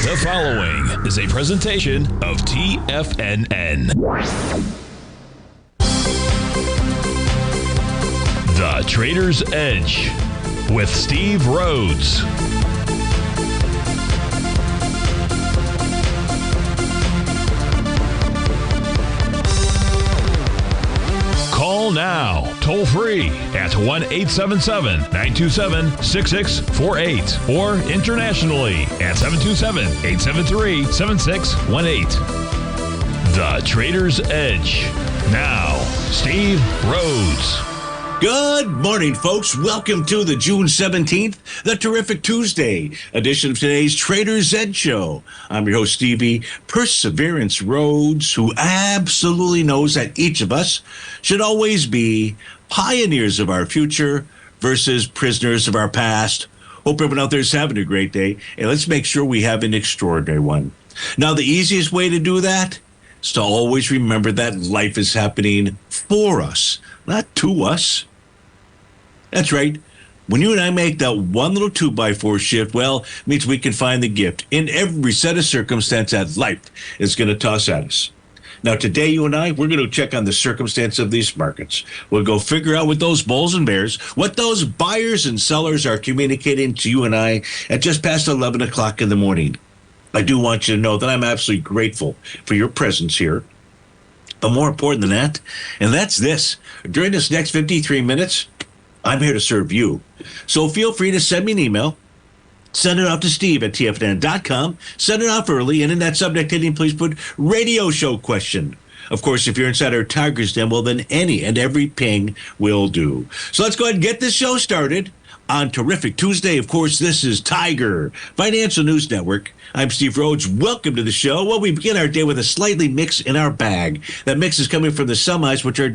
The following is a presentation of TFNN. The Trader's Edge with Steve Rhodes. Call now, toll free at 1-877-927-6648 or internationally at 727-873-7618. The Trader's Edge. Now, Steve Rhodes. Good morning, folks. Welcome to the June 17th, the terrific Tuesday edition of today's Trader's Edge Show. I'm your host, Stevie Perseverance Rhodes, who absolutely knows that each of us should always be pioneers of our future versus prisoners of our past. Hope everyone out there is having a great day, and let's make sure we have an extraordinary one. Now, the easiest way to do that is to always remember that life is happening for us, not to us. That's right. When you and I make that one little 2x4 shift, well, it means we can find the gift in every set of circumstance that life is going to toss at us. Now, today, you and I, we're going to check on the circumstance of these markets. We'll go figure out what those bulls and bears, what those buyers and sellers are communicating to you and I at just past 11 o'clock in the morning. I do want you to know that I'm absolutely grateful for your presence here. But more important than that, and that's this, during this next 53 minutes, I'm here to serve you. So feel free to send me an email. Send it off to Steve at TFNN.com. Send it off early, and in that subject heading, please put radio show question. Of course, if you're inside our Tigers Den, well, then any and every ping will do. So let's go ahead and get this show started on Terrific Tuesday. Of course, this is Tiger Financial News Network. I'm Steve Rhodes. Welcome to the show. Well, we begin our day with a slightly mix in our bag. That mix is coming from the semis, which are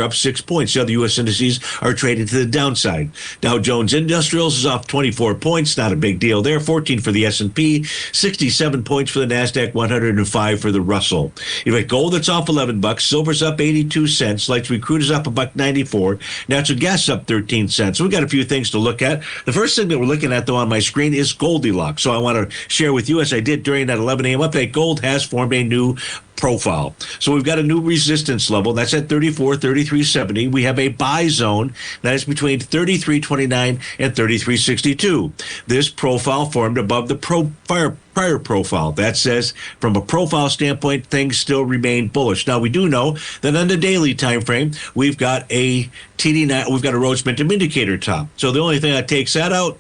up 6 points. The other U.S. indices are trading to the downside. Dow Jones Industrials is off 24 points. Not a big deal there. 14 for the S&P, 67 points for the NASDAQ, 105 for the Russell. You've got gold that's off $11. Silver's up 82 cents. Light sweet crude is up $1.94. Natural gas up 13 cents. So we've got a few things to look at. The first thing that we're looking at, though, on my screen is Goldilocks. So I want to share with you, as I did during that 11 a.m. update, gold has formed a new profile. So we've got a new resistance level. That's at 33.70. We have a buy zone that is between 33.29 and 33.62. This profile formed above the prior profile. That says, from a profile standpoint, things still remain bullish. Now, we do know that on the daily time frame, we've got a TD9, we've got a Rhodes Momentum Indicator top. So the only thing that takes that out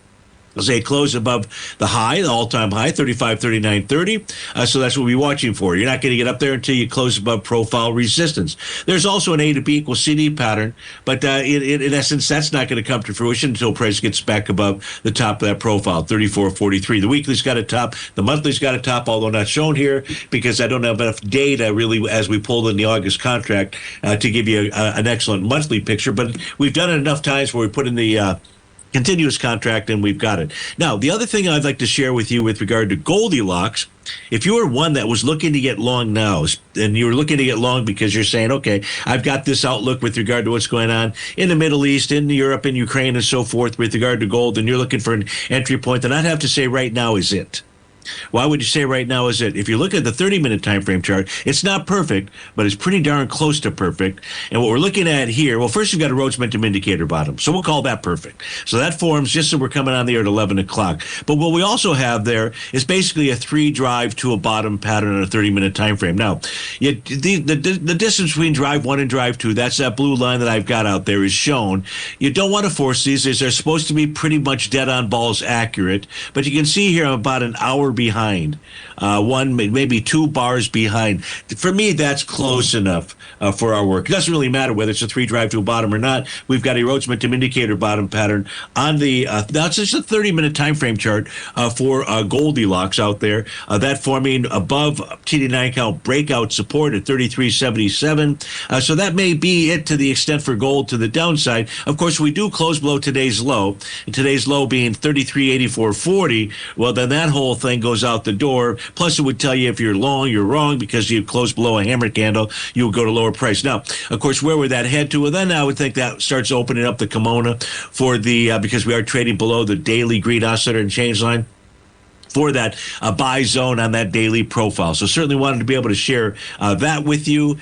is a close above the high, the all-time high, 35.39.30. So that's what we'll be watching for. You're not going to get up there until you close above profile resistance. There's also an A to B equals CD pattern, but in essence, that's not going to come to fruition until price gets back above the top of that profile, 34.43. The weekly's got a top. The monthly's got a top, although not shown here because I don't have enough data really as we pulled in the August contract to give you an excellent monthly picture. But we've done it enough times where we put in the continuous contract, and we've got it. Now, the other thing I'd like to share with you with regard to Goldilocks, if you were one that was looking to get long now, and you were looking to get long because you're saying, okay, I've got this outlook with regard to what's going on in the Middle East, in Europe, in Ukraine, and so forth with regard to gold, and you're looking for an entry point, then I'd have to say right now is it. Why would you say right now is it? If you look at the 30-minute time frame chart, it's not perfect, but it's pretty darn close to perfect. And what we're looking at here, well, first you've got a Rhodes Momentum Indicator bottom, so we'll call that perfect. So that forms just as we're coming on the air at 11 o'clock. But what we also have there is basically a 3 drive to a bottom pattern on a 30-minute time frame. Now, the distance between drive 1 and drive 2, that's that blue line that I've got out there is shown. You don't want to force these. They're supposed to be pretty much dead on balls accurate, but you can see here I'm about an hour behind, one, maybe 2 bars behind. For me, that's close enough for our work. It doesn't really matter whether it's a 3 drive to a bottom or not. We've got a Rhodes Momentum Indicator bottom pattern on the, that's just a 30-minute time frame chart for Goldilocks out there. That forming above TD9 count breakout support at 33.77. So that may be it to the extent for gold to the downside. Of course, we do close below today's low, and today's low being 33.84.40. Well, then that whole thing goes out the door. Plus, it would tell you if you're long, you're wrong because you close below a hammer candle, you will go to lower price. Now, of course, where would that head to? Well, then I would think that starts opening up the kimono for the, because we are trading below the daily green oscillator and change line. for that buy zone on that daily profile. So certainly wanted to be able to share that with you.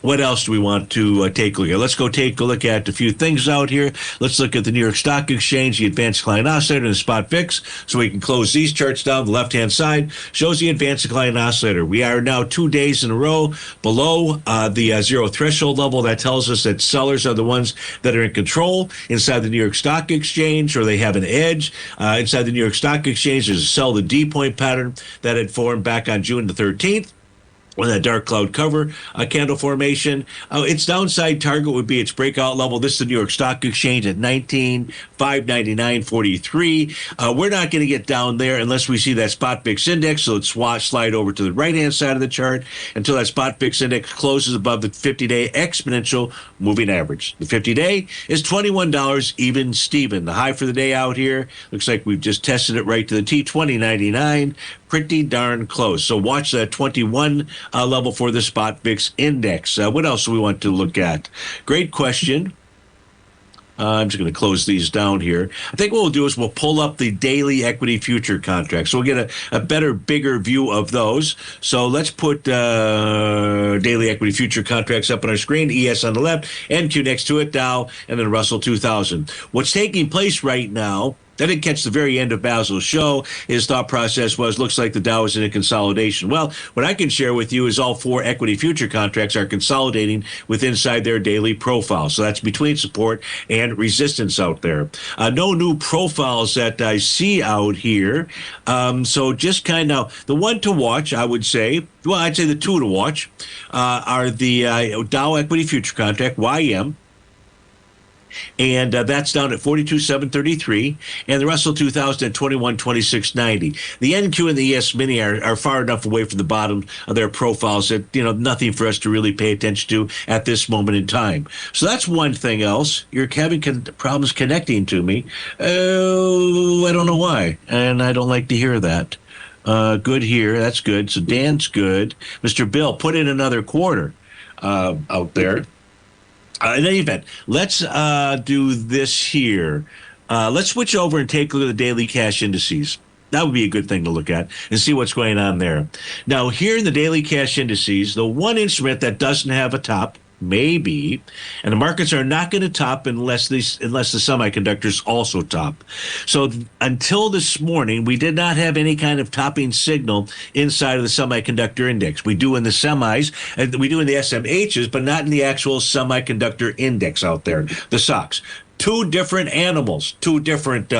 What else do we want to take a look at? Let's go take a look at a few things out here. Let's look at the New York Stock Exchange, the advanced decline oscillator, and the spot VIX. So we can close these charts down. The left-hand side shows the advanced decline oscillator. We are now 2 days in a row below the zero threshold level. That tells us that sellers are the ones that are in control inside the New York Stock Exchange, or they have an edge. Inside the New York Stock Exchange, there's a sell the D point pattern that had formed back on June the 13th. When that dark cloud cover candle formation. Its downside target would be its breakout level. This is the New York Stock Exchange at 19,599.43. We're not going to get down there unless we see that spot VIX index. So let's slide over to the right-hand side of the chart until that spot VIX index closes above the 50-day exponential moving average. The 50-day is $21 even Steven. The high for the day out here looks like we've just tested it right to the T2099. Pretty darn close. So watch that 21 level for the spot VIX index. What else do we want to look at? Great question. I'm just going to close these down here. I think what we'll do is we'll pull up the daily equity future contracts. So we'll get a better, bigger view of those. So let's put daily equity future contracts up on our screen. ES on the left, NQ next to it, Dow, and then Russell 2000. What's taking place right now, I didn't catch the very end of Basil's show. His thought process was, looks like the Dow is in a consolidation. Well, what I can share with you is all 4 equity future contracts are consolidating with inside their daily profile. So that's between support and resistance out there. No new profiles that I see out here. So just kind of the one to watch, I would say, well, I'd say the two to watch are the Dow equity future contract, YM. And that's down at 42,733, and the Russell 2000 at 21,2690. The NQ and the ES Mini are far enough away from the bottom of their profiles that, nothing for us to really pay attention to at this moment in time. So that's one thing else. You're having problems connecting to me. Oh, I don't know why, and I don't like to hear that. Good here. That's good. So Dan's good. Mr. Bill, put in another quarter out there. In any event, let's do this here. Let's switch over and take a look at the daily cash indices. That would be a good thing to look at and see what's going on there. Now, here in the daily cash indices, the one instrument that doesn't have a top, maybe, and the markets are not going to top unless the semiconductors also top. So until this morning, we did not have any kind of topping signal inside of the semiconductor index. We do in the semis, and we do in the SMHs, but not in the actual semiconductor index out there, the SOX. Two different animals, two different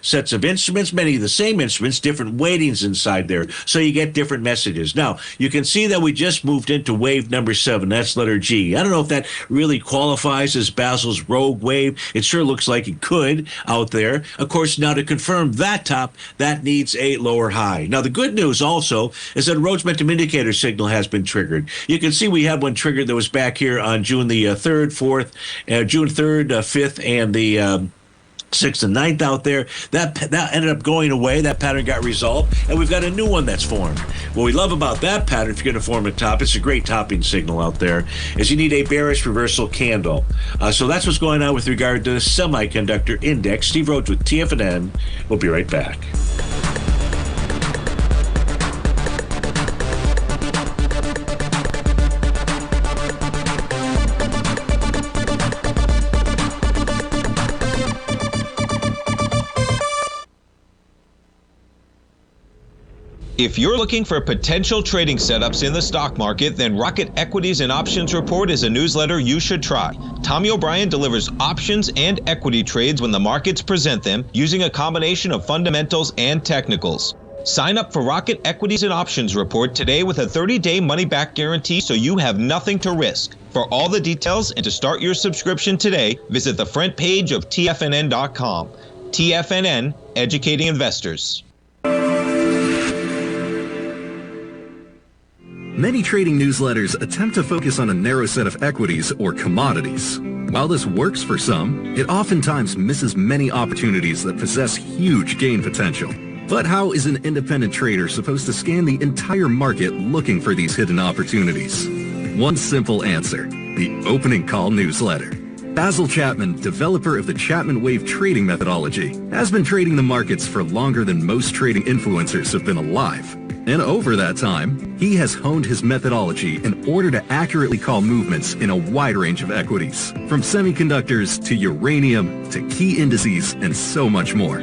sets of instruments, many of the same instruments, different weightings inside there. So you get different messages. Now, you can see that we just moved into wave number 7. That's letter G. I don't know if that really qualifies as Basil's rogue wave. It sure looks like it could out there. Of course, now to confirm that top, that needs a lower high. Now, the good news also is that a Rhodes Momentum Indicator signal has been triggered. You can see we had one triggered that was back here on June the 3rd, 4th, June 3rd, 5th, and the 6th and 9th out there. That ended up going away. That pattern got resolved, and we've got a new one that's formed. What we love about that pattern, if you're going to form a top, it's a great topping signal out there, is you need a bearish reversal candle. So that's what's going on with regard to the semiconductor index. Steve Rhodes with TFNN. We'll be right back. If you're looking for potential trading setups in the stock market, then Rocket Equities and Options Report is a newsletter you should try. Tommy O'Brien delivers options and equity trades when the markets present them, using a combination of fundamentals and technicals. Sign up for Rocket Equities and Options Report today with a 30-day money-back guarantee, so you have nothing to risk. For all the details and to start your subscription today, visit the front page of TFNN.com. TFNN, educating investors. Many trading newsletters attempt to focus on a narrow set of equities or commodities. While this works for some, it oftentimes misses many opportunities that possess huge gain potential. But how is an independent trader supposed to scan the entire market looking for these hidden opportunities? One simple answer: the Opening Call newsletter. Basil Chapman, developer of the Chapman Wave trading methodology, has been trading the markets for longer than most trading influencers have been alive. And over that time, he has honed his methodology in order to accurately call movements in a wide range of equities, from semiconductors to uranium to key indices and so much more.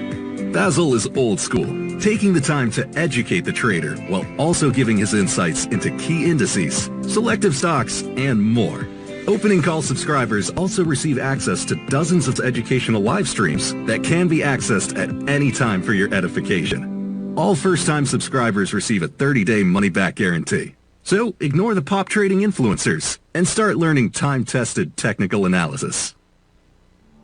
Basil is old school, taking the time to educate the trader while also giving his insights into key indices, selective stocks, and more. Opening call subscribers also receive access to dozens of educational live streams that can be accessed at any time for your edification. All first-time subscribers receive a 30-day money-back guarantee. So ignore the pop trading influencers and start learning time-tested technical analysis.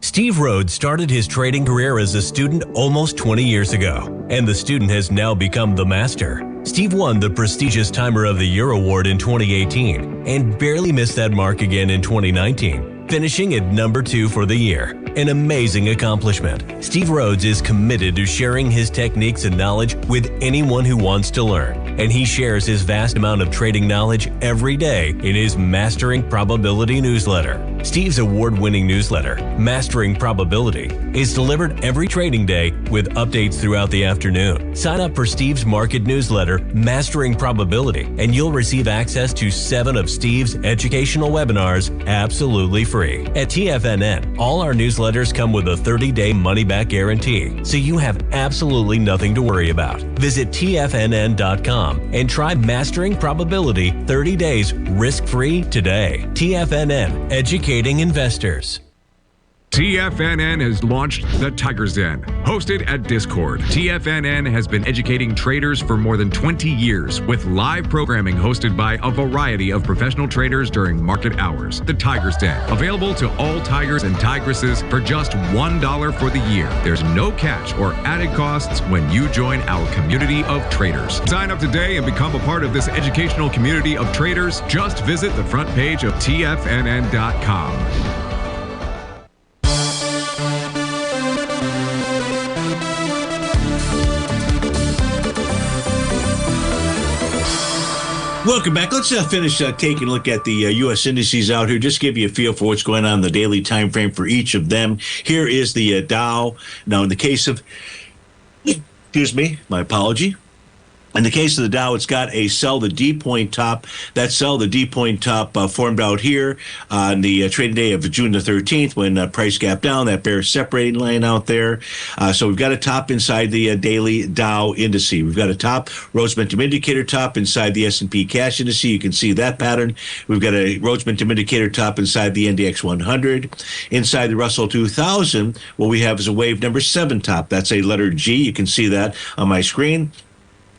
Steve Rhodes started his trading career as a student almost 20 years ago, and the student has now become the master. Steve won the prestigious Timer of the Year award in 2018 and barely missed that mark again in 2019, finishing at number 2 for the year. An amazing accomplishment. Steve Rhodes is committed to sharing his techniques and knowledge with anyone who wants to learn, and he shares his vast amount of trading knowledge every day in his Mastering Probability newsletter. Steve's award-winning newsletter, Mastering Probability, is delivered every trading day with updates throughout the afternoon. Sign up for Steve's market newsletter, Mastering Probability, and you'll receive access to 7 of Steve's educational webinars absolutely free. At TFNN, all our newsletters come with a 30-day money-back guarantee, so you have absolutely nothing to worry about. Visit TFNN.com and try Mastering Probability 30 days risk-free today. TFNN, educating investors. TFNN has launched the Tiger's Den. Hosted at Discord, TFNN has been educating traders for more than 20 years with live programming hosted by a variety of professional traders during market hours. The Tiger's Den, available to all tigers and tigresses for just $1 for the year. There's no catch or added costs when you join our community of traders. Sign up today and become a part of this educational community of traders. Just visit the front page of TFNN.com. Welcome back. Let's finish taking a look at the U.S. indices out here. Just give you a feel for what's going on in the daily time frame for each of them. Here is the Dow. Now, in the case of, excuse me, my apology. In the case of the Dow, it's got a sell the D point top. That sell the D point top formed out here on the trading day of June the 13th when price gap down, that bear separating line out there. So we've got a top inside the daily Dow indice. We've got a top Rhodes Momentum Indicator top inside the S&P Cash Indice. You can see that pattern. We've got a Rhodes Momentum Indicator top inside the NDX 100. Inside the Russell 2000, what we have is a wave number 7 top. That's a letter G. You can see that on my screen.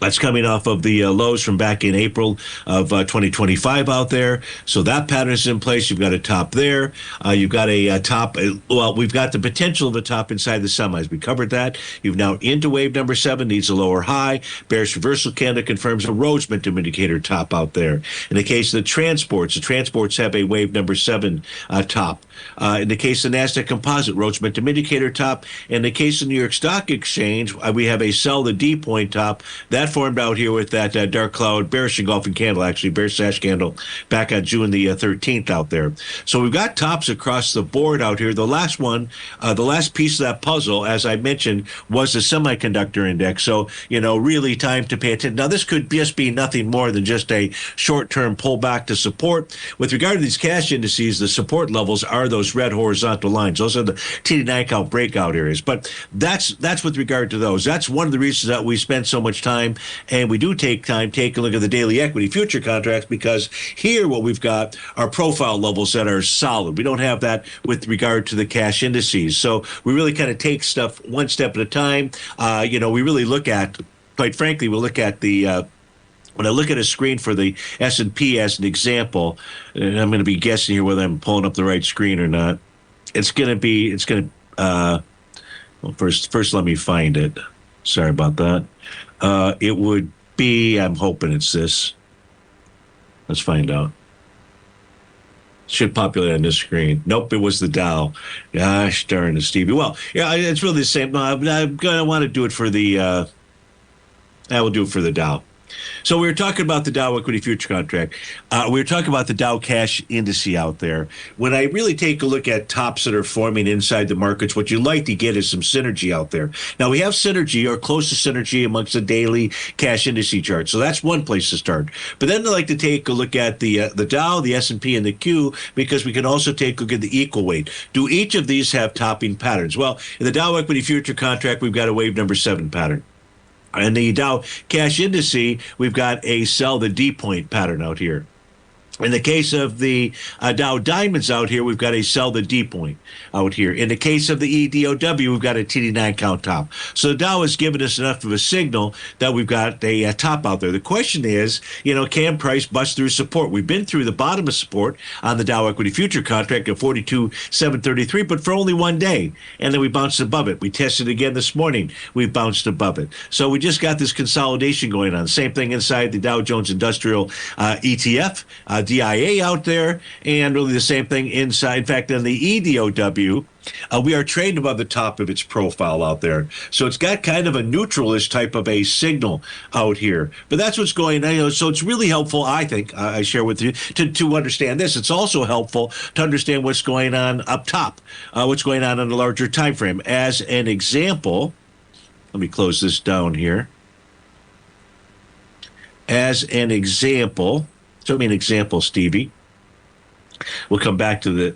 That's coming off of the lows from back in April of 2025 out there. So that pattern is in place. You've got a top there. You've got a top. Well, we've got the potential of a top inside the semis. We covered that. You've now into wave number 7, needs a lower high. Bearish reversal candle confirms a Rhodes Momentum Indicator top out there. In the case of the transports have a wave number 7 top. In the case of the NASDAQ Composite, Rhodes Momentum Indicator top. In the case of New York Stock Exchange, we have a sell the D point top. That formed out here with that dark cloud bearish engulfing candle, actually bearish sash candle back on June the 13th out there. So we've got tops across the board out here. The last one, the last piece of that puzzle, as I mentioned, was the semiconductor index. So, really time to pay attention. Now, this could just be nothing more than just a short-term pullback to support. With regard to these cash indices, the support levels are those red horizontal lines. Those are the TD9 count breakout areas. But that's with regard to those. That's one of the reasons that we spend so much time, and we do take time, take a look at the daily equity future contracts, because here what we've got are profile levels that are solid. We don't have that with regard to the cash indices. So we really kind of take stuff one step at a time. We really look at, quite frankly, we look at the when I look at a screen for the S&P as an example, and I'm going to be guessing here whether I'm pulling up the right screen or not. Well, first let me find it. Sorry about that. It would be, I'm hoping it's this. Let's find out. Should populate on this screen. Nope, it was the Dow. Gosh darn it, Stevie. Well, yeah, it's really the same. No, I'm going to want to do it for the, I will do it for the Dow. So we were talking about the Dow Equity Future Contract. We were talking about the Dow Cash Indice out there. When I really take a look at tops that are forming inside the markets, what you like to get is some synergy out there. Now, we have synergy or close to synergy amongst the daily cash indice chart. So that's one place to start. But then I like to take a look at the Dow, the S&P, and the Q, because we can also take a look at the equal weight. Do each of these have topping patterns? Well, in the Dow Equity Future Contract, we've got a wave number 7 pattern. In the Dow Cash Indice, we've got a sell the D point pattern out here. In the case of the Dow Diamonds out here, we've got a sell the D point out here. In the case of the EDOW, we've got a TD9 count top. So the Dow has given us enough of a signal that we've got a top out there. The question is, can price bust through support? We've been through the bottom of support on the Dow Equity Future Contract at 42,733, but for only one day. And then we bounced above it. We tested again this morning. We bounced above it. So we just got this consolidation going on. Same thing inside the Dow Jones Industrial ETF. DIA out there, and really the same thing inside. In fact, in the EDOW, we are trading above the top of its profile out there. So it's got kind of a neutralish type of a signal out here. But that's what's going on. So it's really helpful, I think, I share with you, to understand this. It's also helpful to understand what's going on up top, what's going on in a larger time frame. As an example, let me close this down here. As an example, show me an example, Stevie. We'll come back to the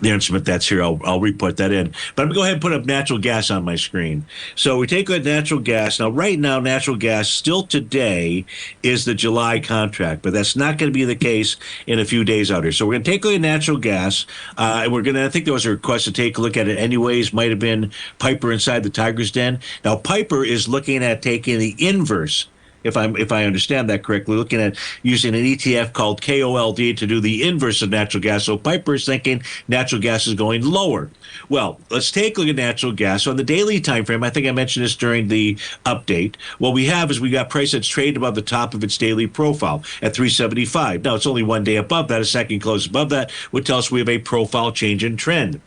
instrument that's here. I'll re-put that in. But I'm going to go ahead and put up natural gas on my screen. So we take a natural gas. Now, right now, natural gas still today is the July contract, but that's not going to be the case in a few days out here. So we're going to take a look at natural gas, and we're going to, I think there was a request to take a look at it anyways. Might have been Piper inside the Tiger's Den. Now, Piper is looking at taking the inverse, if I understand that correctly, looking at using an ETF called KOLD to do the inverse of natural gas. So Piper is thinking natural gas is going lower. Well, let's take a look at natural gas. So on the daily time frame, I think I mentioned this during the update. What we have is we got price that's traded above the top of its daily profile at 375. Now, it's only one day above that, a second close above that, would tell us we have a profile change in trend.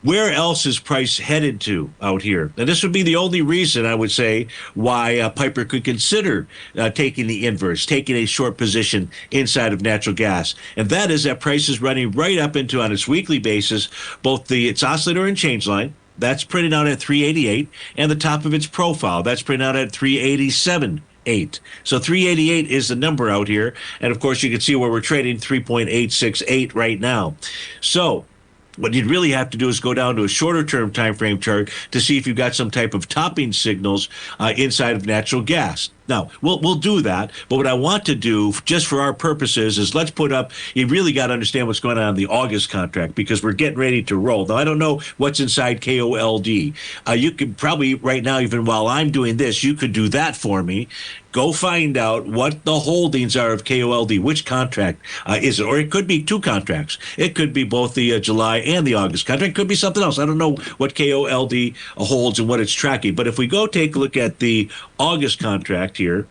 Where else is price headed to out here? And this would be the only reason I would say why Piper could consider taking the inverse, taking a short position inside of natural gas. And that is that price is running right up into, on its weekly basis, both its oscillator and change line. That's printed out at 388, and the top of its profile. That's printed out at 387.8. So 388 is the number out here. And, of course, you can see where we're trading 3.868 right now. So what you'd really have to do is go down to a shorter term time frame chart to see if you've got some type of topping signals inside of natural gas. Now, we'll do that, but what I want to do, just for our purposes, is let's put up, you really got to understand what's going on in the August contract, because we're getting ready to roll. Now, I don't know what's inside KOLD. You could probably, right now, even while I'm doing this, you could do that for me. Go find out what the holdings are of KOLD. Which contract is it? Or it could be two contracts. It could be both the July and the August contract. It could be something else. I don't know what KOLD holds and what it's tracking. But if we go take a look at the August contract here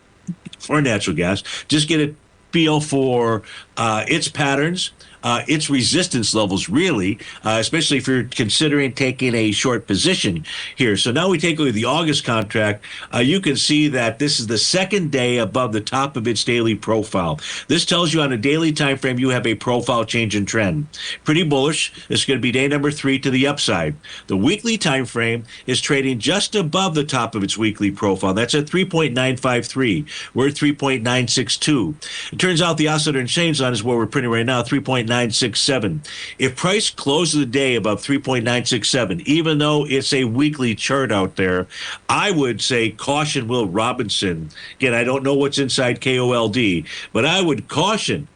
for natural gas, just get a feel for its patterns, its resistance levels, really, especially if you're considering taking a short position here. So now we take a look at the August contract. You can see that this is the second day above the top of its daily profile. This tells you on a daily time frame you have a profile change in trend. Pretty bullish. This is going to be day number 3 to the upside. The weekly time frame is trading just above the top of its weekly profile. That's at 3.953. We're at 3.962. It turns out the oscillator and change line is where we're printing right now, 3.967. If price closes the day above 3.967, even though it's a weekly chart out there, I would say caution Will Robinson. Again, I don't know what's inside KOLD, but I would caution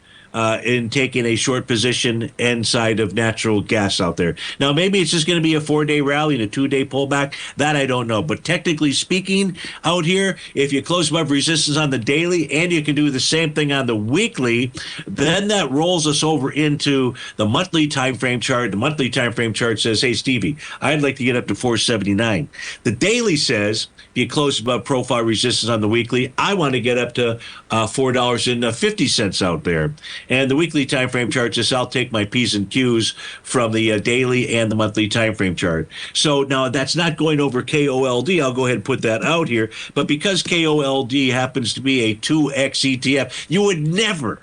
in taking a short position inside of natural gas out there. Now, maybe it's just going to be a 4-day rally and a 2-day pullback. That I don't know. But technically speaking, out here, if you close above resistance on the daily and you can do the same thing on the weekly, then that rolls us over into the monthly time frame chart. The monthly time frame chart says, hey, Stevie, I'd like to get up to 479. The daily says, if you close above profile resistance on the weekly, I want to get up to $4.50 out there. And the weekly time frame chart, just I'll take my P's and Q's from the daily and the monthly time frame chart. So now that's not going over KOLD. I'll go ahead and put that out here. But because KOLD happens to be a 2X ETF, you would never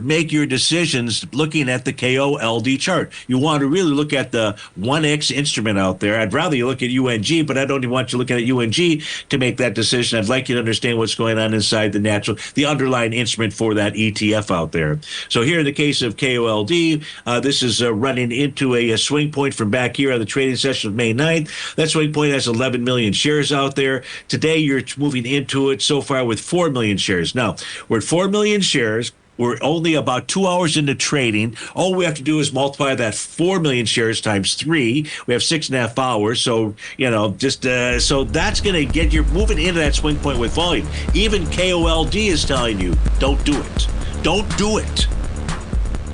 make your decisions looking at the KOLD chart. You want to really look at the 1X instrument out there. I'd rather you look at UNG, but I don't even want you looking at UNG to make that decision. I'd like you to understand what's going on inside the underlying instrument for that ETF out there. So here in the case of KOLD, this is running into a swing point from back here on the trading session of May 9th. That swing point has 11 million shares out there. Today, you're moving into it so far with 4 million shares. Now, we're at 4 million shares. We're only about 2 hours into trading. All we have to do is multiply that 4 million shares times 3. We have 6.5 hours. So, so that's going to get you moving into that swing point with volume. Even KOLD is telling you, don't do it. Don't do it.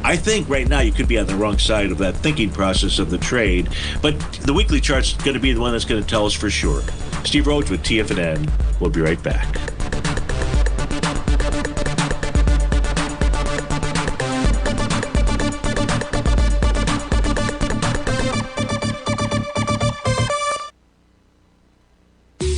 I think right now you could be on the wrong side of that thinking process of the trade, but the weekly chart's going to be the one that's going to tell us for sure. Steve Rhodes with TFNN. We'll be right back.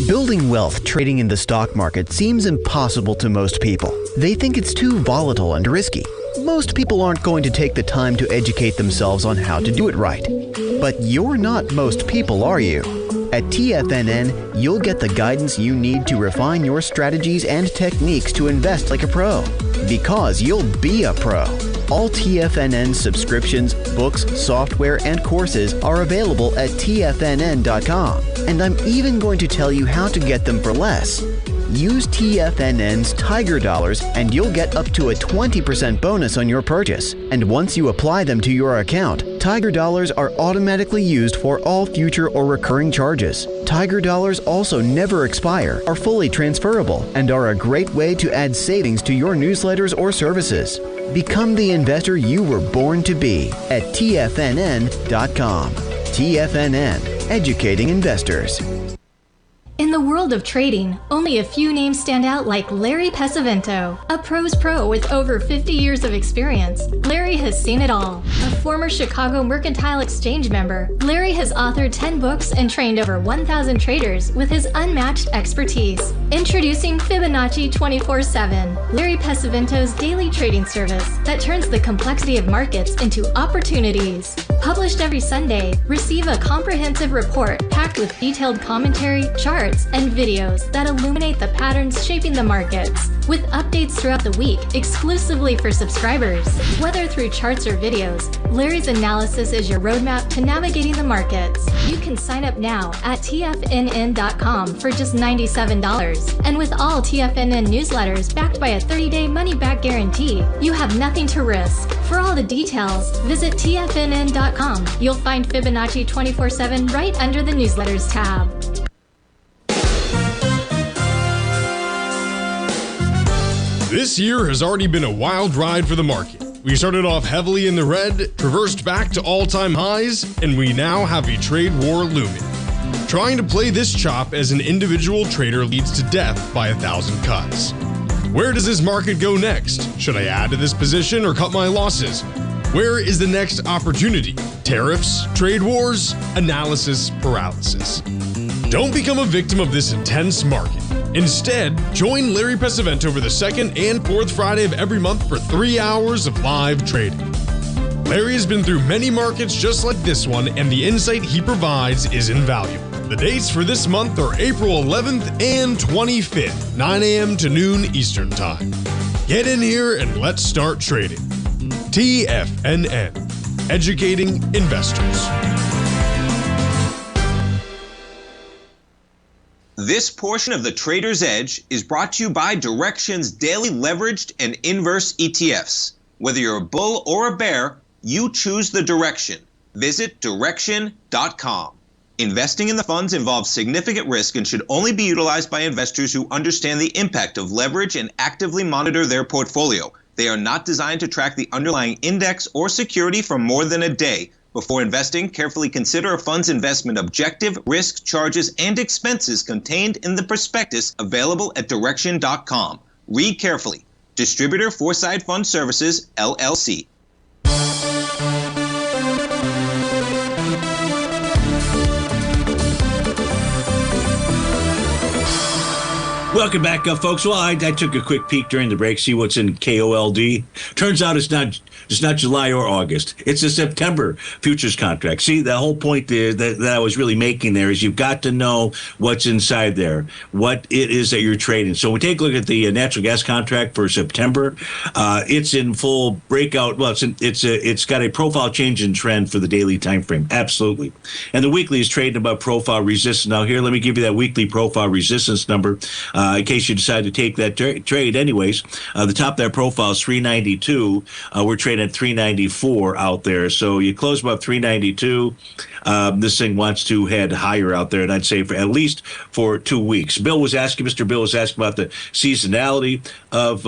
Building wealth trading in the stock market seems impossible to most people. They think it's too volatile and risky. Most people aren't going to take the time to educate themselves on how to do it right. But you're not most people, are you? At TFNN, you'll get the guidance you need to refine your strategies and techniques to invest like a pro. Because you'll be a pro. All TFNN subscriptions, books, software, and courses are available at TFNN.com. And I'm even going to tell you how to get them for less. Use TFNN's Tiger Dollars and you'll get up to a 20% bonus on your purchase. And once you apply them to your account, Tiger Dollars are automatically used for all future or recurring charges. Tiger Dollars also never expire, are fully transferable, and are a great way to add savings to your newsletters or services. Become the investor you were born to be at TFNN.com. TFNN, educating investors. In the world of trading, only a few names stand out like Larry Pesavento, a pro's pro with over 50 years of experience. Larry has seen it all. A former Chicago Mercantile Exchange member, Larry has authored 10 books and trained over 1,000 traders with his unmatched expertise. Introducing Fibonacci 24/7, Larry Pesavento's daily trading service that turns the complexity of markets into opportunities. Published every Sunday, receive a comprehensive report packed with detailed commentary, charts, and videos that illuminate the patterns shaping the markets, with updates throughout the week exclusively for subscribers. Whether through charts or videos, Larry's analysis is your roadmap to navigating the markets. You can sign up now at TFNN.com for just $97. And with all TFNN newsletters backed by a 30-day money-back guarantee, you have nothing to risk. For all the details, visit TFNN.com. You'll find Fibonacci 24/7 right under the newsletters tab. This year has already been a wild ride for the market. We started off heavily in the red, traversed back to all-time highs, and we now have a trade war looming. Trying to play this chop as an individual trader leads to death by 1,000 cuts. Where does this market go next? Should I add to this position or cut my losses? Where is the next opportunity? Tariffs, trade wars, analysis paralysis. Don't become a victim of this intense market. Instead, join Larry Pesavento over the second and fourth Friday of every month for 3 hours of live trading. Larry has been through many markets just like this one, and the insight he provides is invaluable. The dates for this month are April 11th and 25th, 9 a.m. to noon Eastern Time. Get in here and let's start trading. TFNN, educating investors. This portion of the Trader's Edge is brought to you by Direxion's daily leveraged and inverse ETFs. Whether you're a bull or a bear, you choose the direction. Visit Direxion.com. Investing in the funds involves significant risk and should only be utilized by investors who understand the impact of leverage and actively monitor their portfolio. They are not designed to track the underlying index or security for more than a day. Before investing, carefully consider a fund's investment objective, risk, charges, and expenses contained in the prospectus available at Direxion.com. Read carefully. Distributor Foreside Fund Services, LLC. Welcome back, folks. Well, I took a quick peek during the break, see what's in KOLD. Turns out it's not July or August. It's a September futures contract. See, the whole point is that I was really making there is you've got to know what's inside there, what it is that you're trading. So we take a look at the natural gas contract for September. It's in full breakout. Well, it's got a profile change in trend for the daily time frame. Absolutely. And the weekly is trading above profile resistance. Now here, let me give you that weekly profile resistance number. In case you decide to take that trade anyways. The top of that profile is 392. We're trading at 394 out there. So you close above 392. This thing wants to head higher out there, and I'd say for at least for 2 weeks. Mr. Bill was asking about the seasonality of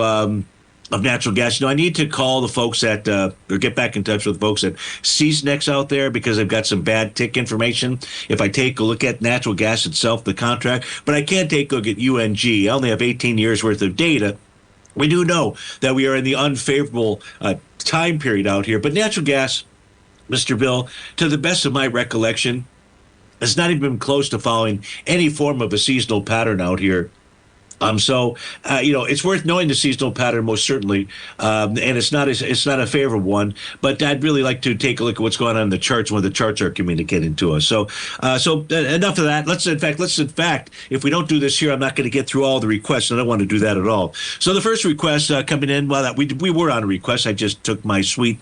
natural gas. I need to call the folks at, or get back in touch with the folks at CSNEX out there because they've got some bad tick information. If I take a look at natural gas itself, the contract, but I can't take a look at UNG. I only have 18 years worth of data. We do know that we are in the unfavorable time period out here, but natural gas, Mr. Bill, to the best of my recollection, has not even been close to following any form of a seasonal pattern out here. It's worth knowing the seasonal pattern most certainly, and it's not a favorable one. But I'd really like to take a look at what's going on in the charts when the charts are communicating to us. So enough of that. Let's in fact, if we don't do this here, I'm not going to get through all the requests. I don't want to do that at all. So the first request coming in, well, we were on a request. I just took my sweet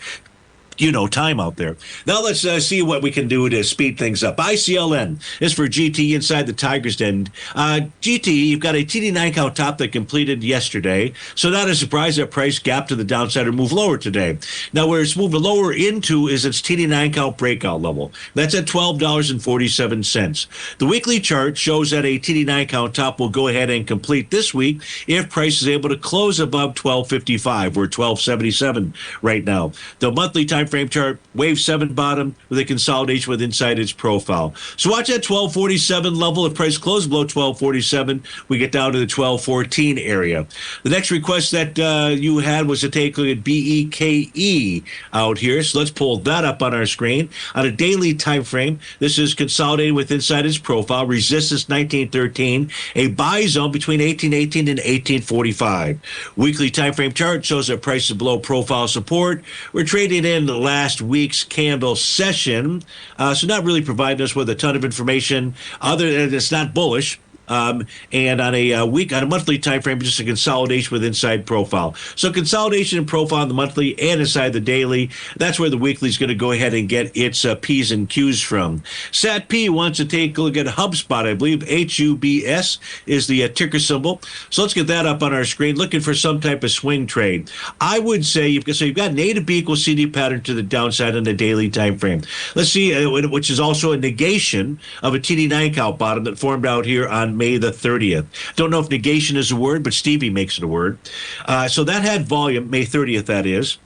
time out there. Now let's see what we can do to speed things up. ICLN is for GT inside the Tiger's Den. GT, you've got a TD9 count top that completed yesterday, so not a surprise that price gap to the downside or move lower today. Now where it's moving lower into is its TD9 count breakout level. That's at $12.47. The weekly chart shows that a TD9 count top will go ahead and complete this week if price is able to close above $12.55. We're $12.77 right now. The monthly time frame chart, wave 7 bottom with a consolidation with inside its profile. So watch that 1247 level. If price closes below 1247, we get down to the 1214 area. The next request that you had was to take a look at BEKE out here. So let's pull that up on our screen. On a daily time frame, this is consolidated with inside its profile, resistance 1913, a buy zone between 1818 and 1845. Weekly time frame chart shows that price is below profile support. We're trading in last week's candle session, so not really providing us with a ton of information other than it's not bullish. And on a monthly time frame, just a consolidation with inside profile. So consolidation and profile on the monthly and inside the daily. That's where the weekly is going to go ahead and get its P's and Q's from. SATP wants to take a look at HubSpot. I believe HUBS is the ticker symbol. So let's get that up on our screen. Looking for some type of swing trade. I would say you've got an A to B equals CD pattern to the downside on the daily time frame. Let's see, which is also a negation of a TD9 count bottom that formed out here on May the 30th. Don't know if negation is a word, but Stevie makes it a word. So that had volume, May 30th, that is,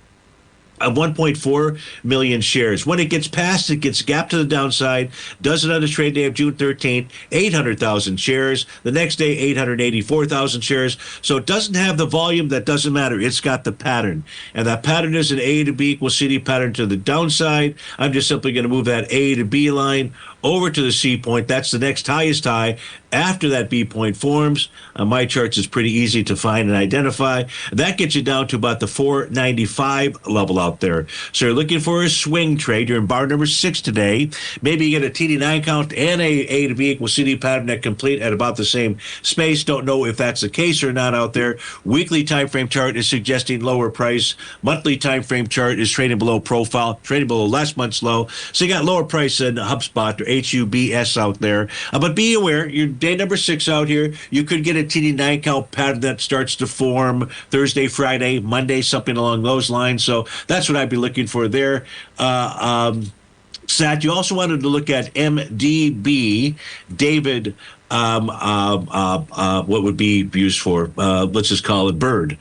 of 1.4 million shares. When it gets past, it gets gapped to the downside, does it on the trade day of June 13th, 800,000 shares. The next day, 884,000 shares. So it doesn't have the volume. That doesn't matter. It's got the pattern. And that pattern is an A to B equals CD pattern to the downside. I'm just simply going to move that A to B line over to the C point. That's the next highest high after that B point forms. My charts is pretty easy to find and identify. That gets you down to about the 495 level out there. So you're looking for a swing trade. You're in bar number 6 today. Maybe you get a TD9 count and A to B equals CD pattern that complete at about the same space. Don't know if that's the case or not out there. Weekly time frame chart is suggesting lower price. Monthly time frame chart is trading below profile, trading below last month's low. So you got lower price than HubSpot or HUBS out there. But be aware, you're day number 6 out here. You could get a TD9 count pattern that starts to form Thursday, Friday, Monday, something along those lines. So that's what I'd be looking for there. SAT, you also wanted to look at MDB, David what would be used for, let's just call it Bird.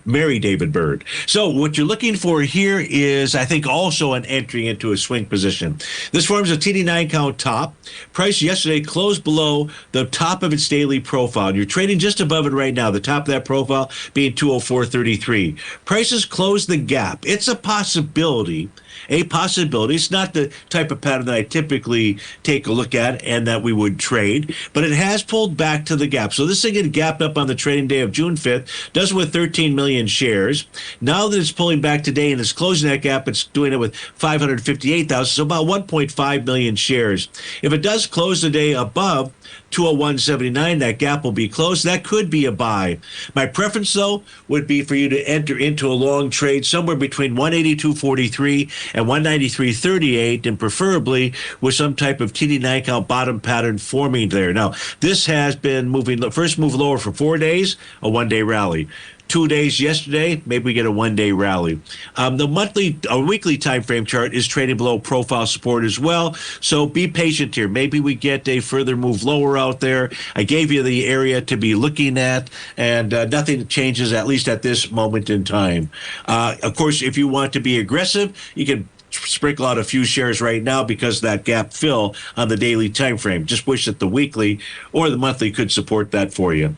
Mary David Bird. So what you're looking for here is, I think, also an entry into a swing position. This forms a TD9 count top. Price yesterday closed below the top of its daily profile. You're trading just above it right now, the top of that profile being 204.33. Prices closed the gap. It's a possibility. It's not the type of pattern that I typically take a look at and that we would trade, but it has pulled back to the gap. So this thing had gapped up on the trading day of June 5th, does it with 13 million shares. Now that it's pulling back today and it's closing that gap, it's doing it with 558,000, so about 1.5 million shares. If it does close the day above 201.79, that gap will be closed. That could be a buy. My preference, though, would be for you to enter into a long trade somewhere between 182.43 and 193.38, and preferably with some type of TD9 count bottom pattern forming there. Now, this has been moving, first move lower for 4 days, a one-day rally. 2 days yesterday, maybe we get a one-day rally. The weekly time frame chart is trading below profile support as well, so be patient here. Maybe we get a further move lower out there. I gave you the area to be looking at, and nothing changes, at least at this moment in time. Of course, if you want to be aggressive, you can sprinkle out a few shares right now because that gap fill on the daily time frame. Just wish that the weekly or the monthly could support that for you.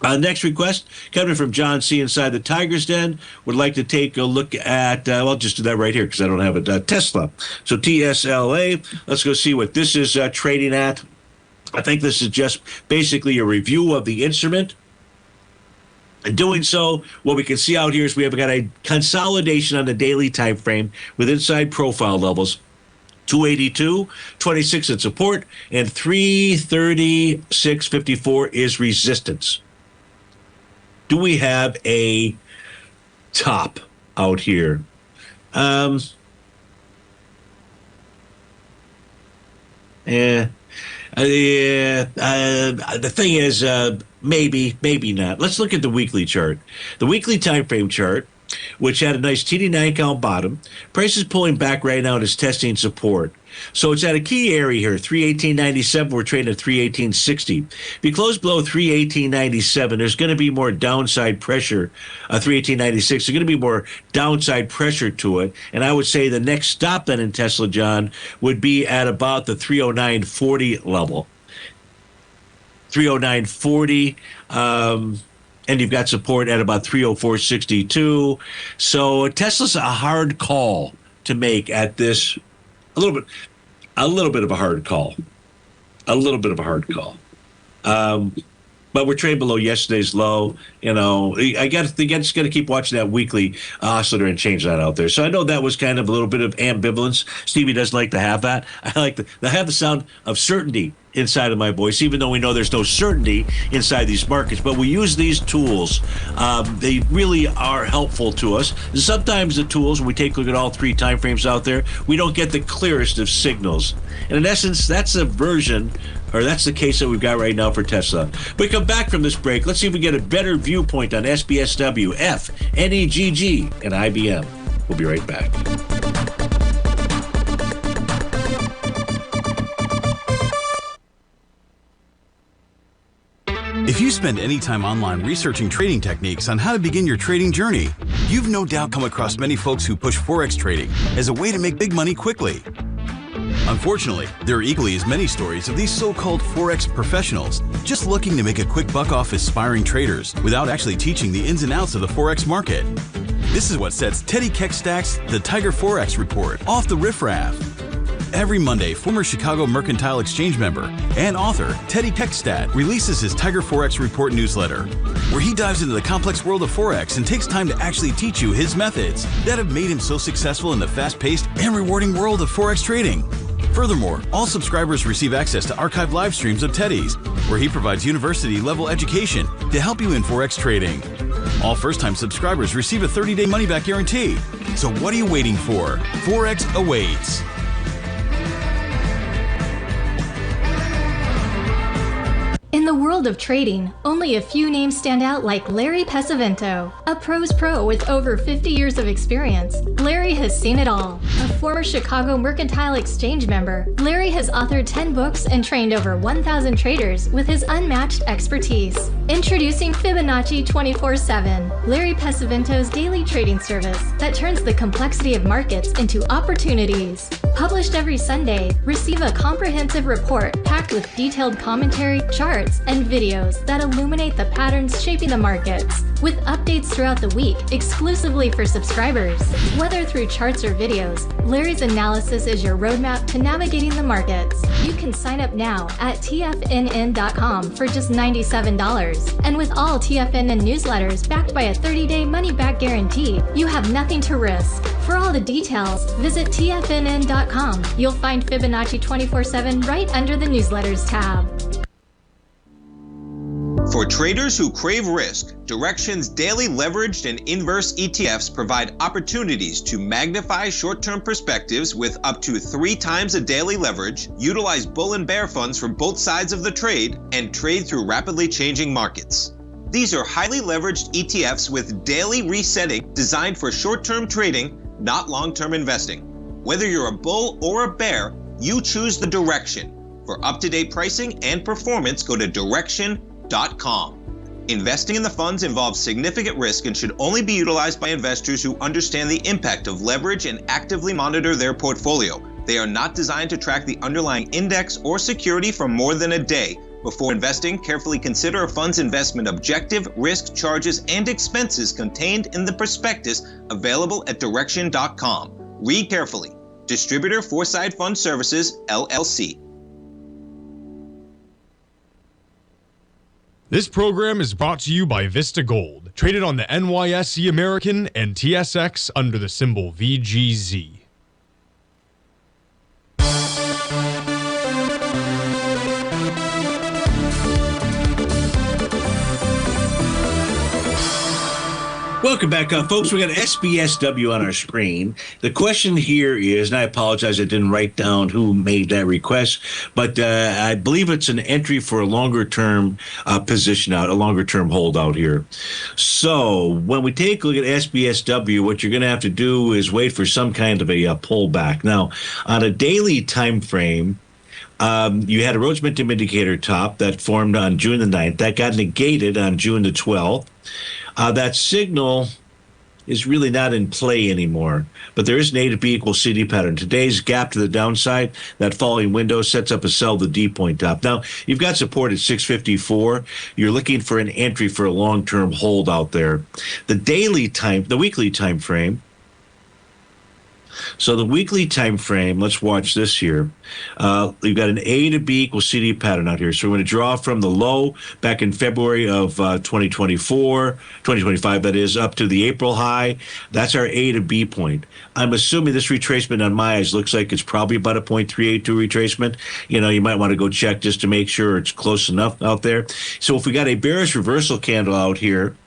Next request coming from John C. inside the Tiger's Den. Would like to take a look at, I'll just do that right here because I don't have it, Tesla. So TSLA, let's go see what this is trading at. I think this is just basically a review of the instrument. In doing so, what we can see out here is we have got a consolidation on the daily time frame with inside profile levels. 282.26 at support, and 336.54 is resistance. Do we have a top out here? The thing is, maybe not. Let's look at the weekly chart. The weekly time frame chart, which had a nice TD9 count bottom. Price is pulling back right now and is testing support. So it's at a key area here, 318.97. We're trading at 318.60. If you close below 318.97, there's going to be more downside pressure. 318.96, there's going to be more downside pressure to it. And I would say the next stop then in Tesla, John, would be at about the 309.40 level. 309.40. And you've got support at about 304.62. So Tesla's a hard call to make at this. A little bit of a hard call. But we're trading below yesterday's low. You know, I just got to keep watching that weekly oscillator and change that out there. So I know that was kind of a little bit of ambivalence. Stevie doesn't like to have that. I like to have the sound of certainty inside of my voice, even though we know there's no certainty inside these markets. But we use these tools. They really are helpful to us. And sometimes the tools, when we take a look at all three time frames out there, we don't get the clearest of signals. And in essence, that's a version, or that's the case that we've got right now for Tesla. We come back from this break. Let's see if we get a better viewpoint on SBSW, F, NEGG, and IBM. We'll be right back. If you spend any time online researching trading techniques on how to begin your trading journey, you've no doubt come across many folks who push Forex trading as a way to make big money quickly. Unfortunately, there are equally as many stories of these so-called Forex professionals just looking to make a quick buck off aspiring traders without actually teaching the ins and outs of the Forex market. This is what sets Teddy Keckstad's The Tiger Forex Report off the riffraff. Every Monday, former Chicago Mercantile Exchange member and author Teddy Keckstad releases his Tiger Forex Report newsletter, where he dives into the complex world of Forex and takes time to actually teach you his methods that have made him so successful in the fast-paced and rewarding world of Forex trading. Furthermore, all subscribers receive access to archived live streams of Teddy's, where he provides university-level education to help you in Forex trading. All first-time subscribers receive a 30-day money-back guarantee. So what are you waiting for? Forex awaits. In the world of trading, only a few names stand out like Larry Pesavento, a pros pro with over 50 years of experience. Larry has seen it all. A former Chicago Mercantile Exchange member, Larry has authored 10 books and trained over 1,000 traders with his unmatched expertise. Introducing Fibonacci 24/7, Larry Pesavento's daily trading service that turns the complexity of markets into opportunities. Published every Sunday, receive a comprehensive report packed with detailed commentary, charts, and videos that illuminate the patterns shaping the markets, with updates throughout the week exclusively for subscribers. Whether through charts or videos, Larry's analysis is your roadmap to navigating the markets. You can sign up now at TFNN.com for just $97. And with all TFNN newsletters backed by a 30-day money-back guarantee, you have nothing to risk. For all the details, visit TFNN.com. You'll find Fibonacci 24/7 right under the newsletters tab. For traders who crave risk, Direxion's daily leveraged and inverse ETFs provide opportunities to magnify short-term perspectives with up to 3 times a daily leverage, utilize bull and bear funds from both sides of the trade, and trade through rapidly changing markets. These are highly leveraged ETFs with daily resetting designed for short-term trading, not long-term investing. Whether you're a bull or a bear, you choose the Direxion. For up-to-date pricing and performance, go to Direxion.com. Investing in the funds involves significant risk and should only be utilized by investors who understand the impact of leverage and actively monitor their portfolio. They are not designed to track the underlying index or security for more than a day. Before investing, carefully consider a fund's investment objective, risk, charges, and expenses contained in the prospectus available at Direxion.com. Read carefully. Distributor Foreside Fund Services, LLC. This program is brought to you by Vista Gold, traded on the NYSE American and TSX under the symbol VGZ. Welcome back, folks. We got SBSW on our screen. The question here is, and I apologize, I didn't write down who made that request, but I believe it's an entry for a longer-term position out, a longer-term holdout here. So when we take a look at SBSW, what you're going to have to do is wait for some kind of a pullback. Now, on a daily time frame, you had a Rhodes Momentum Indicator top that formed on June the 9th. That got negated on June the 12th. That signal is really not in play anymore, but there is an A to B equals CD pattern. Today's gap to the downside, that falling window sets up a sell the D point top. Now, you've got support at 654. You're looking for an entry for a long-term hold out there. The weekly time frame. So the weekly time frame, let's watch this here. We've got an A to B equals CD pattern out here. So we're going to draw from the low back in February of 2025, that is, up to the April high. That's our A to B point. I'm assuming this retracement on my eyes looks like it's probably about a 0.382 retracement. You know, you might want to go check just to make sure it's close enough out there. So if we got a bearish reversal candle out here,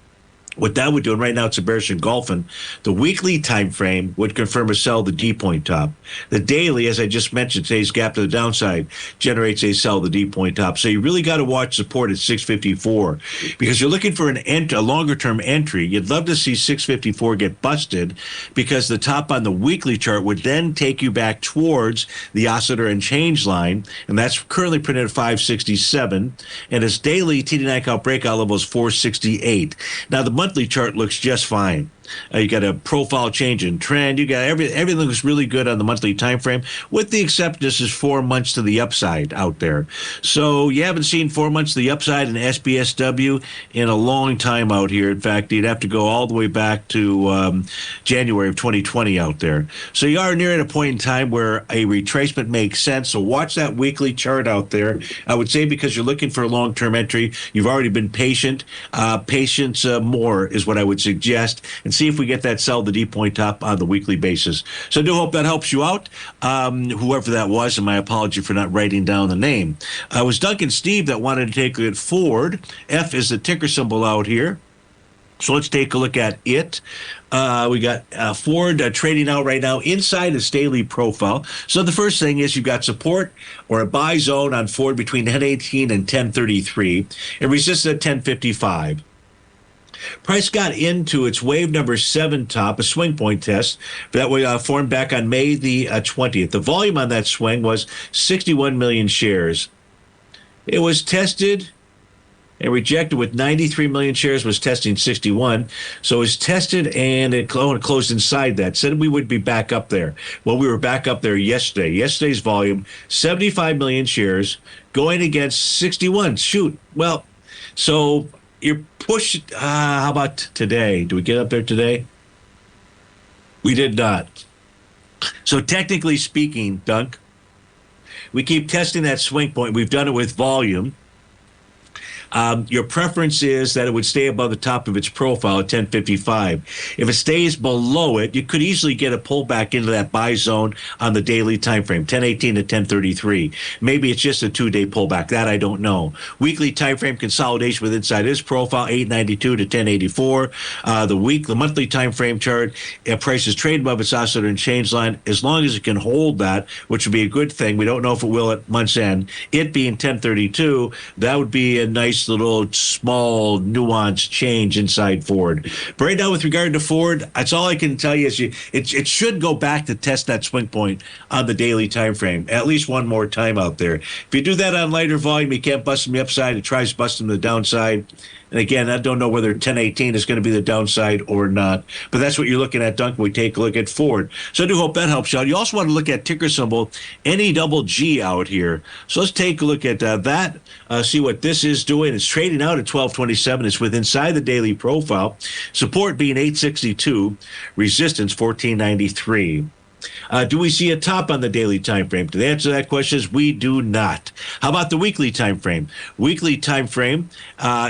what that would do, and right now it's a bearish engulfing, the weekly time frame would confirm a sell the D point top. The daily, as I just mentioned, today's gap to the downside generates a sell the D point top. So you really got to watch support at 654 because you're looking for a longer term entry. You'd love to see 654 get busted because the top on the weekly chart would then take you back towards the oscillator and change line, and that's currently printed at 567, and its daily TD9 count breakout level is 468. Now the monthly chart looks just fine. You got a profile change in trend. You got everything looks really good on the monthly time frame, with the exception this is 4 months to the upside out there. So you haven't seen 4 months to the upside in SBSW in a long time out here. In fact, you'd have to go all the way back to January of 2020 out there. So you are near at a point in time where a retracement makes sense. So watch that weekly chart out there. I would say because you're looking for a long-term entry, you've already been patient. Patience more is what I would suggest, and see if we get that sell the D point top on the weekly basis. So I do hope that helps you out, whoever that was, and my apology for not writing down the name. It was Duncan Steve that wanted to take it forward. F is the ticker symbol out here. So let's take a look at it. We got Ford trading out right now inside its daily profile. So the first thing is you've got support or a buy zone on Ford between 1018 and 1033 and resistance at 1055. Price got into its wave number 7 top, a swing point test that was formed back on May the 20th. The volume on that swing was 61 million shares. It was tested and rejected with 93 million shares, was testing 61. So it was tested and it closed inside that. Said we would be back up there. Well, we were back up there yesterday. Yesterday's volume, 75 million shares going against 61. Shoot. Well, so you're pushed. How about today? Do we get up there today? We did not. So technically speaking, Dunk, we keep testing that swing point. We've done it with volume. Your preference is that it would stay above the top of its profile at 1055. If it stays below it, you could easily get a pullback into that buy zone on the daily time frame, 1018 to 1033. Maybe it's just a 2-day pullback. That I don't know. Weekly time frame consolidation with inside its profile, 892 to 1084. The monthly time frame chart, price is trading above its oscillator and change line. As long as it can hold that, which would be a good thing. We don't know if it will at month's end. It being 1032, that would be a nice little small nuanced change inside Ford. But right now, with regard to Ford, that's all I can tell you is it should go back to test that swing point on the daily time frame at least one more time out there. If you do that on lighter volume, you can't bust them the upside. It tries busting the downside. And again, I don't know whether 1018 is going to be the downside or not. But that's what you're looking at, Duncan. We take a look at Ford. So I do hope that helps you out. You also want to look at ticker symbol NEGG out here. So let's take a look at that, see what this is doing. It's trading out at 1227. It's within inside the daily profile. Support being 862, resistance 1493. Do we see a top on the daily time frame? To answer that question is we do not. How about the weekly time frame? Weekly time frame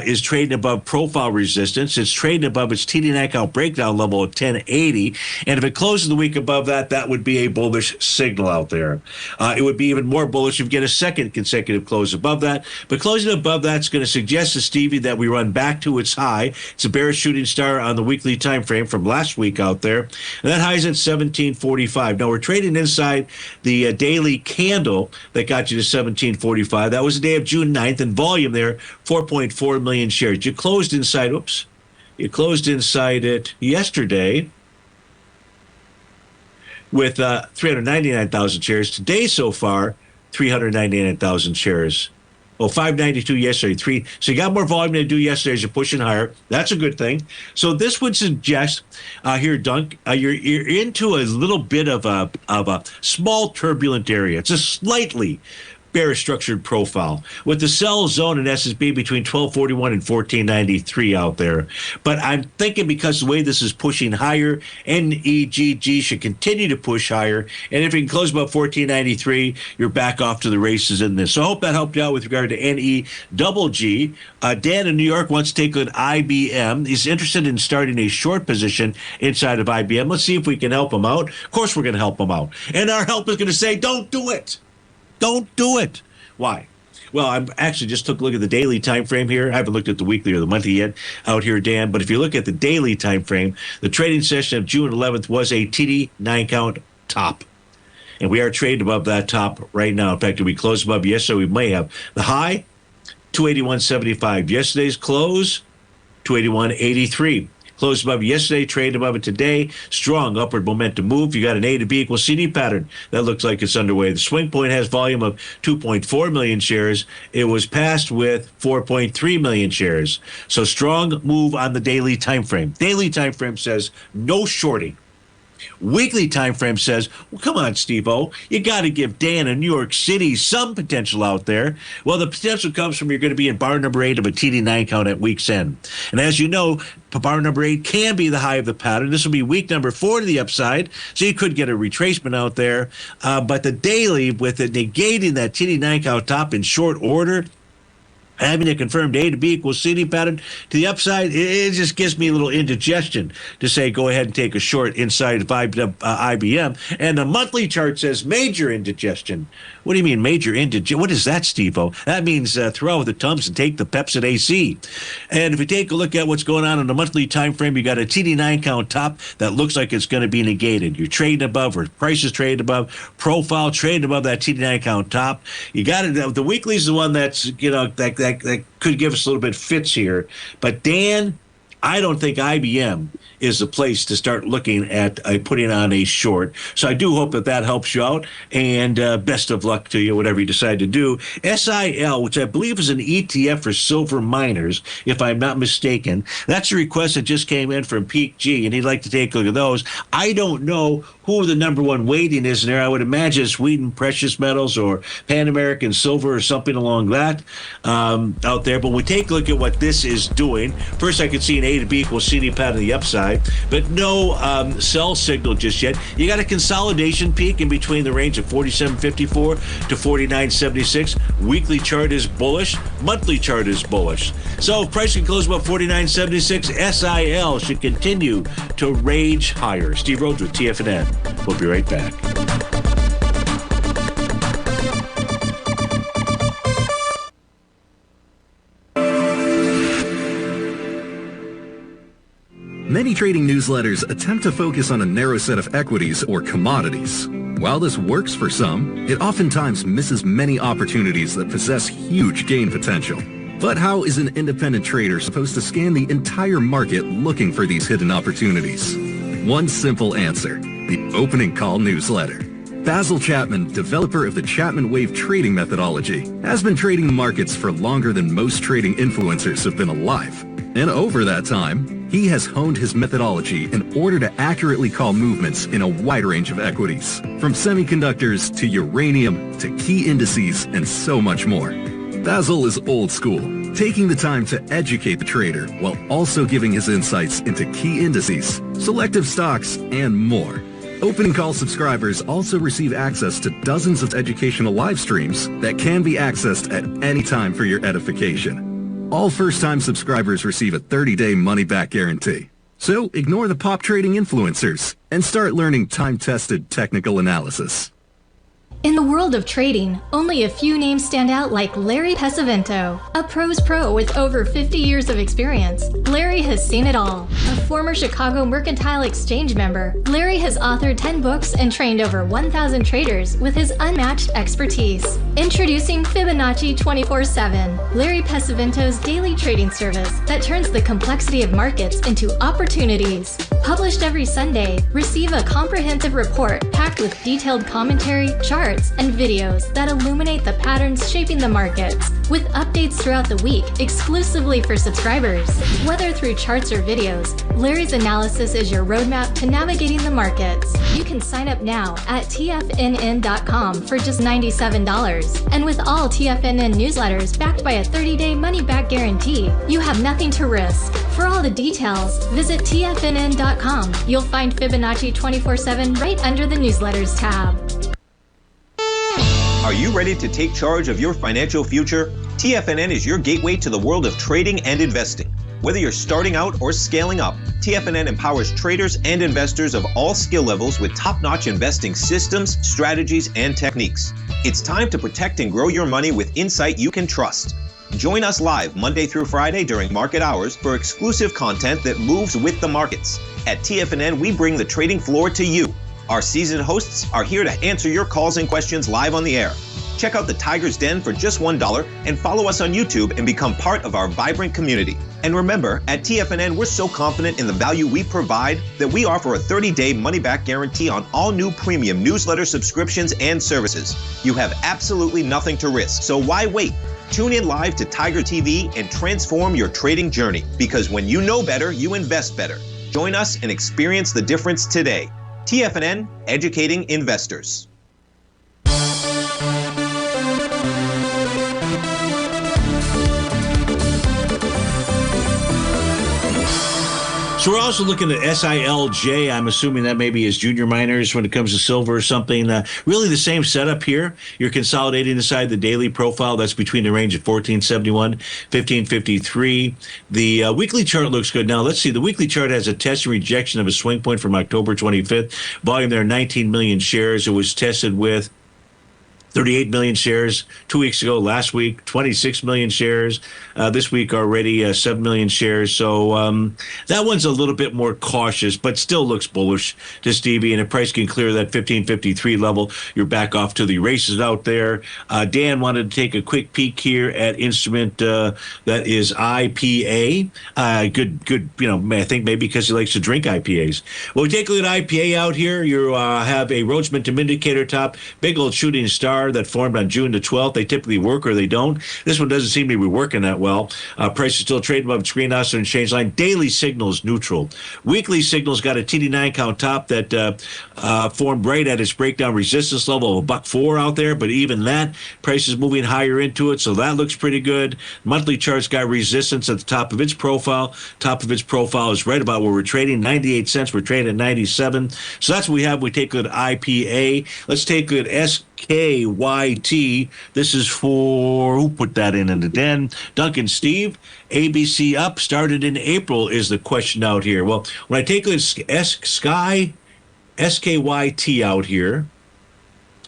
is trading above profile resistance. It's trading above its TD knockout breakdown level at 1080. And if it closes the week above that, that would be a bullish signal out there. It would be even more bullish if you get a second consecutive close above that. But closing above that's going to suggest to Stevie that we run back to its high. It's a bearish shooting star on the weekly time frame from last week out there. And that high's at 1745. Now, we're trading inside the daily candle that got you to 1745. That was the day of June 9th, and volume there, 4.4 million shares. You closed inside it yesterday with 399,000 shares. Today so far, 399,000 shares. Well, 592 yesterday, so you got more volume than you do yesterday as you're pushing higher. That's a good thing. So this would suggest here, Dunk, you're into a little bit of a small turbulent area. It's a slightly bearish structured profile with the sell zone in SSB between 1241 and 1493 out there. But I'm thinking because the way this is pushing higher, NEGG should continue to push higher. And if it can close about 1493, you're back off to the races in this. So I hope that helped you out with regard to NEGG. Dan in New York wants to take an IBM. He's interested in starting a short position inside of IBM. Let's see if we can help him out. Of course, we're going to help him out. And our help is going to say, don't do it. Don't do it. Why? Well, I actually just took a look at the daily time frame here. I haven't looked at the weekly or the monthly yet out here, Dan. But if you look at the daily time frame, the trading session of June 11th was a TD 9-count top. And we are trading above that top right now. In fact, if we close above yesterday, we may have the high, 281.75. Yesterday's close, 281.83. Closed above yesterday, traded above it today. Strong upward momentum move. You got an A to B equals CD pattern. That looks like it's underway. The swing point has volume of 2.4 million shares. It was passed with 4.3 million shares. So strong move on the daily time frame. Daily time frame says no shorting. Weekly time frame says, well, come on, Steve-O. You got to give Dan in New York City some potential out there. Well, the potential comes from you're going to be in bar number 8 of a TD 9 count at week's end. And as you know, bar number 8 can be the high of the pattern. This will be week number 4 to the upside, so you could get a retracement out there. But the daily, with it negating that TD 9 count top in short order, Having a confirmed A to B equals CD pattern to the upside, it just gives me a little indigestion to say go ahead and take a short inside of IBM. And the monthly chart says major indigestion. What do you mean major indigestion? What is that, Steve-O? That means throw out the Tums and take the Pepsid AC. And if we take a look at what's going on in the monthly time frame, you got a TD9 count top that looks like it's going to be negated. You're trading above, or prices trading above, profile trading above that TD9 count top. You got it. The weekly is the one that's, that could give us a little bit fits here. But Dan, I don't think IBM is the place to start looking at putting on a short. So I do hope that helps you out, and best of luck to you, whatever you decide to do. SIL, which I believe is an ETF for silver miners, if I'm not mistaken. That's a request that just came in from Peak G, and he'd like to take a look at those. I don't know who the number one weighting is in there. I would imagine Sweden Precious Metals or Pan American Silver or something along that out there. But we take a look at what this is doing. First, I could see an A to B equals CD pattern to the upside, but no sell signal just yet. You got a consolidation peak in between the range of 47.54 to 49.76. Weekly chart is bullish. Monthly chart is bullish. So if price can close about 49.76, SIL should continue to rage higher. Steve Rhodes with TFNN. We'll be right back. Many trading newsletters attempt to focus on a narrow set of equities or commodities. While this works for some, it oftentimes misses many opportunities that possess huge gain potential. But how is an independent trader supposed to scan the entire market looking for these hidden opportunities? One simple answer: the opening call newsletter. Basil Chapman, developer of the Chapman Wave trading methodology, has been trading markets for longer than most trading influencers have been alive. And over that time, he has honed his methodology in order to accurately call movements in a wide range of equities, from semiconductors to uranium to key indices and so much more. Basil is old school, taking the time to educate the trader while also giving his insights into key indices, selective stocks, and more. Opening call subscribers also receive access to dozens of educational live streams that can be accessed at any time for your edification. All first-time subscribers receive a 30-day money-back guarantee. So ignore the pop trading influencers and start learning time-tested technical analysis. In the world of trading, only a few names stand out like Larry Pesavento, a pros pro with over 50 years of experience. Larry has seen it all. A former Chicago Mercantile Exchange member, Larry has authored 10 books and trained over 1,000 traders with his unmatched expertise. Introducing Fibonacci 24/7, Larry Pesavento's daily trading service that turns the complexity of markets into opportunities. Published every Sunday, receive a comprehensive report packed with detailed commentary, charts, and videos that illuminate the patterns shaping the markets, with updates throughout the week exclusively for subscribers. Whether through charts or videos, Larry's analysis is your roadmap to navigating the markets. You can sign up now at TFNN.com for just $97. And with all TFNN newsletters backed by a 30-day money-back guarantee, you have nothing to risk. For all the details, visit TFNN.com. You'll find Fibonacci 24/7 right under the newsletters tab. Are you ready to take charge of your financial future? TFNN is your gateway to the world of trading and investing. Whether you're starting out or scaling up, TFNN empowers traders and investors of all skill levels with top-notch investing systems, strategies, and techniques. It's time to protect and grow your money with insight you can trust. Join us live Monday through Friday during market hours for exclusive content that moves with the markets. At TFNN, we bring the trading floor to you. Our seasoned hosts are here to answer your calls and questions live on the air. Check out the Tiger's Den for just $1 and follow us on YouTube and become part of our vibrant community. And remember, at TFNN, we're so confident in the value we provide that we offer a 30-day money-back guarantee on all new premium newsletter subscriptions and services. You have absolutely nothing to risk, so why wait? Tune in live to Tiger TV and transform your trading journey, because when you know better, you invest better. Join us and experience the difference today. TFNN, educating investors. So we're also looking at SILJ. I'm assuming that maybe is junior miners when it comes to silver or something. Really the same setup here. You're consolidating inside the daily profile. That's between the range of 1471, 1553. The weekly chart looks good. Now, let's see. The weekly chart has a test and rejection of a swing point from October 25th. Volume there, 19 million shares. It was tested with 38 million shares 2 weeks ago. Last week, 26 million shares. This week already 7 million shares. So that one's a little bit more cautious, but still looks bullish to Stevie. And if price can clear that 1553 level, you're back off to the races out there. Dan wanted to take a quick peek here at instrument that is IPA. Good. I think maybe because he likes to drink IPAs. Well, we take a look at IPA out here. You have a Rhodes Momentum Indicator top, big old shooting star that formed on June the 12th. They typically work or they don't. This one doesn't seem to be working that well. Price is still trading above its green oscillator and change line. Daily signal is neutral. Weekly signal's got a TD9 count top that formed right at its breakdown resistance level of $1.04 out there, but even that, price is moving higher into it, so that looks pretty good. Monthly chart's got resistance at the top of its profile. Top of its profile is right about where we're trading, 98 cents. We're trading at 97. So that's what we have. We take a look at IPA. Let's take a look at SKYT. This is for, who put that in the den? Duncan Steve. ABC up, started in April is the question out here. Well, when I take a look at SKYT out here,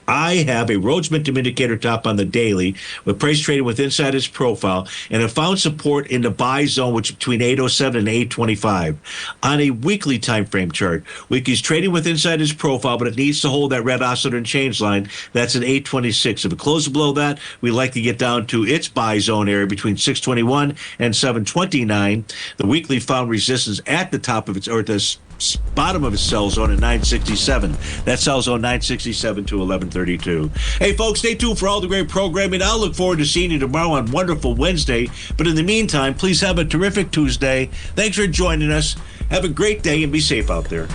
I have a Rhodes Momentum Indicator top on the daily with price trading with inside its profile, and it found support in the buy zone, which is between 807 and 825. On a weekly time frame chart, weekly's trading with inside its profile, but it needs to hold that red oscillator and change line. That's at 826. If it closes below that, we like to get down to its buy zone area between 621 and 729. The weekly found resistance at the top of its, or at the bottom of its sell zone at 967. That sell zone 967 to 1132. Hey, folks, stay tuned for all the great programming. I'll look forward to seeing you tomorrow on Wonderful Wednesday. But in the meantime, please have a terrific Tuesday. Thanks for joining us. Have a great day and be safe out there.